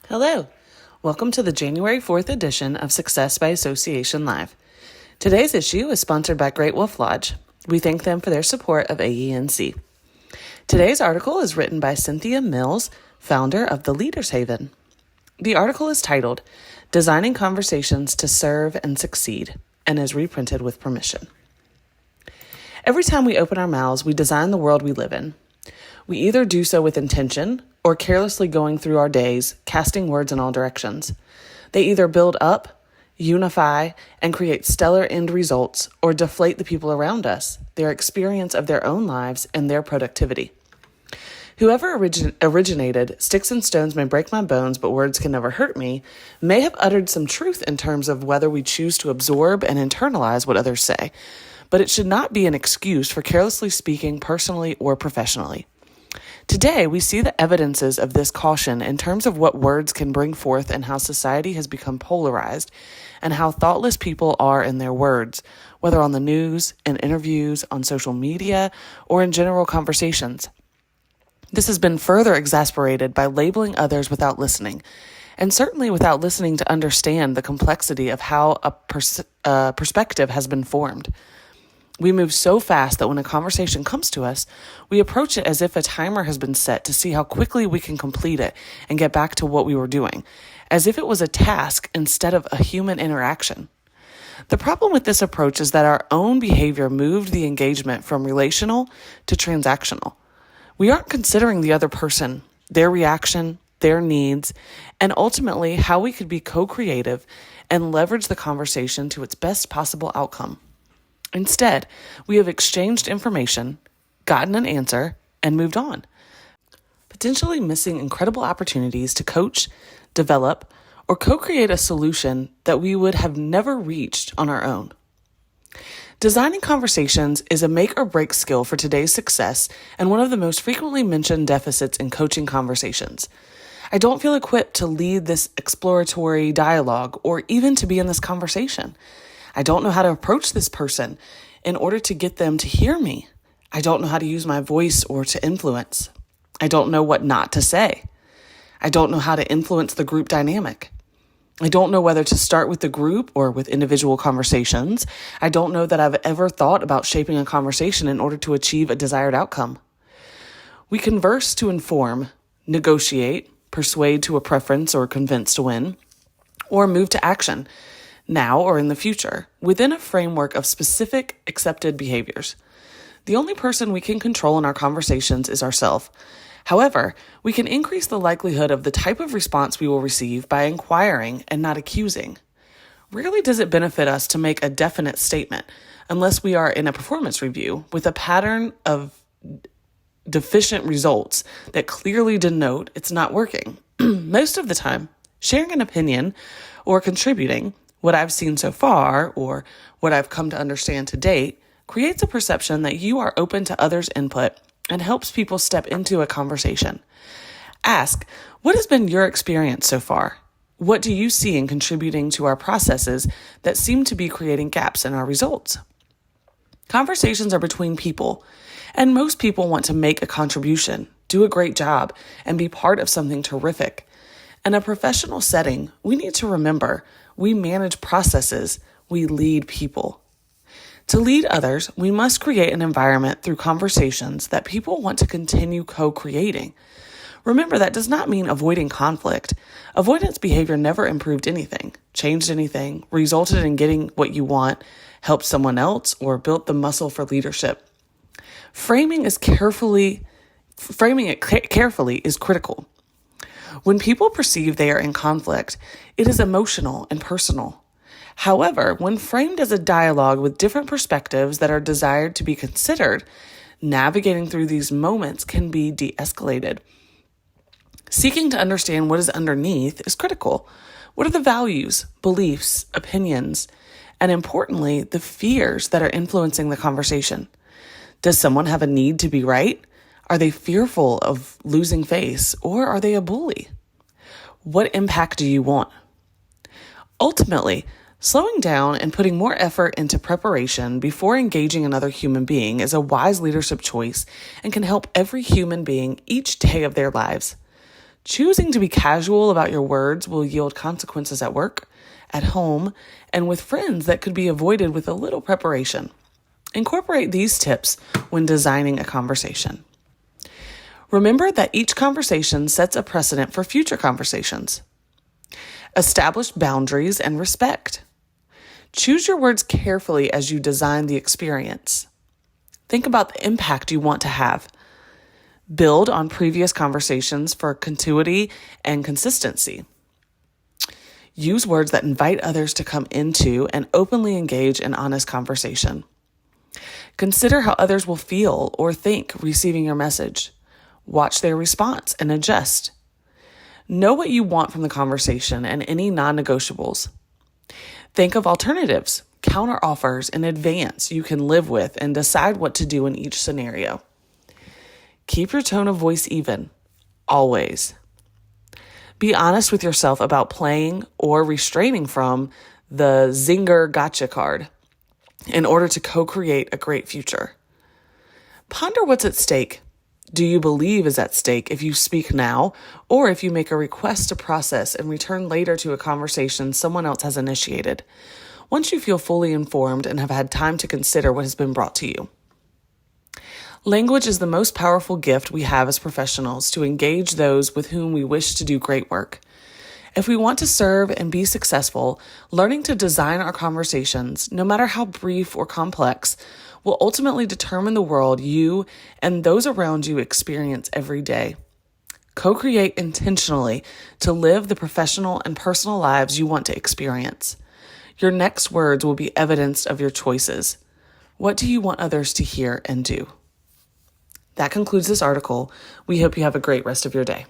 Hello. Welcome to the January 4th edition of Success by Association Live. Today's issue is sponsored by Great Wolf Lodge. We thank them for their support of AENC. Today's article is written by Cynthia Mills, founder of The Leader's Haven. The article is titled, Designing Conversations to Serve and Succeed, and is reprinted with permission. Every time we open our mouths, we design the world we live in. We either do so with intention or carelessly going through our days, casting words in all directions. They either build up, unify, and create stellar end results, or deflate the people around us, their experience of their own lives, and their productivity. Whoever originated, "Sticks and stones may break my bones, but words can never hurt me," may have uttered some truth in terms of whether we choose to absorb and internalize what others say, but it should not be an excuse for carelessly speaking personally or professionally. Today, we see the evidences of this caution in terms of what words can bring forth and how society has become polarized, and how thoughtless people are in their words, whether on the news, in interviews, on social media, or in general conversations. This has been further exasperated by labeling others without listening, and certainly without listening to understand the complexity of how a perspective has been formed. We move so fast that when a conversation comes to us, we approach it as if a timer has been set to see how quickly we can complete it and get back to what we were doing, as if it was a task instead of a human interaction. The problem with this approach is that our own behavior moved the engagement from relational to transactional. We aren't considering the other person, their reaction, their needs, and ultimately how we could be co-creative and leverage the conversation to its best possible outcome. Instead, we have exchanged information, gotten an answer, and moved on, potentially missing incredible opportunities to coach, develop, or co-create a solution that we would have never reached on our own. Designing conversations is a make or break skill for today's success and one of the most frequently mentioned deficits in coaching conversations. I don't feel equipped to lead this exploratory dialogue or even to be in this conversation. I don't know how to approach this person in order to get them to hear me. I don't know how to use my voice or to influence. I don't know what not to say. I don't know how to influence the group dynamic. I don't know whether to start with the group or with individual conversations. I don't know that I've ever thought about shaping a conversation in order to achieve a desired outcome. We converse to inform, negotiate, persuade to a preference or convince to win, or move to action, now or in the future, within a framework of specific accepted behaviors. The only person we can control in our conversations is ourselves. However, we can increase the likelihood of the type of response we will receive by inquiring and not accusing. Rarely does it benefit us to make a definite statement unless we are in a performance review with a pattern of deficient results that clearly denote it's not working. Most of the time, sharing an opinion or contributing what I've seen so far, or what I've come to understand to date, creates a perception that you are open to others' input and helps people step into a conversation. Ask, what has been your experience so far? What do you see in contributing to our processes that seem to be creating gaps in our results? Conversations are between people, and most people want to make a contribution, do a great job, and be part of something terrific. In a professional setting, we need to remember we manage processes, we lead people. To lead others, we must create an environment through conversations that people want to continue co-creating. Remember, that does not mean avoiding conflict. Avoidance behavior never improved anything, changed anything, resulted in getting what you want, helped someone else, or built the muscle for leadership. Framing it carefully is critical. When people perceive they are in conflict, it is emotional and personal. However, when framed as a dialogue with different perspectives that are desired to be considered, navigating through these moments can be de-escalated. Seeking to understand what is underneath is critical. What are the values, beliefs, opinions, and importantly, the fears that are influencing the conversation? Does someone have a need to be right? Are they fearful of losing face, or are they a bully? What impact do you want? Ultimately, slowing down and putting more effort into preparation before engaging another human being is a wise leadership choice and can help every human being each day of their lives. Choosing to be casual about your words will yield consequences at work, at home, and with friends that could be avoided with a little preparation. Incorporate these tips when designing a conversation. Remember that each conversation sets a precedent for future conversations. Establish boundaries and respect. Choose your words carefully as you design the experience. Think about the impact you want to have. Build on previous conversations for continuity and consistency. Use words that invite others to come into and openly engage in honest conversation. Consider how others will feel or think receiving your message. Watch their response and adjust. Know what you want from the conversation and any non-negotiables. Think of alternatives, counter-offers in advance you can live with and decide what to do in each scenario. Keep your tone of voice even, always. Be honest with yourself about playing or restraining from the zinger gotcha card in order to co-create a great future. Ponder what's at stake. Do you believe is at stake if you speak now, or if you make a request to process and return later to a conversation someone else has initiated, once you feel fully informed and have had time to consider what has been brought to you? Language is the most powerful gift we have as professionals to engage those with whom we wish to do great work. If we want to serve and be successful, learning to design our conversations, no matter how brief or complex, will ultimately determine the world you and those around you experience every day. Co-create intentionally to live the professional and personal lives you want to experience. Your next words will be evidence of your choices. What do you want others to hear and do? That concludes this article. We hope you have a great rest of your day.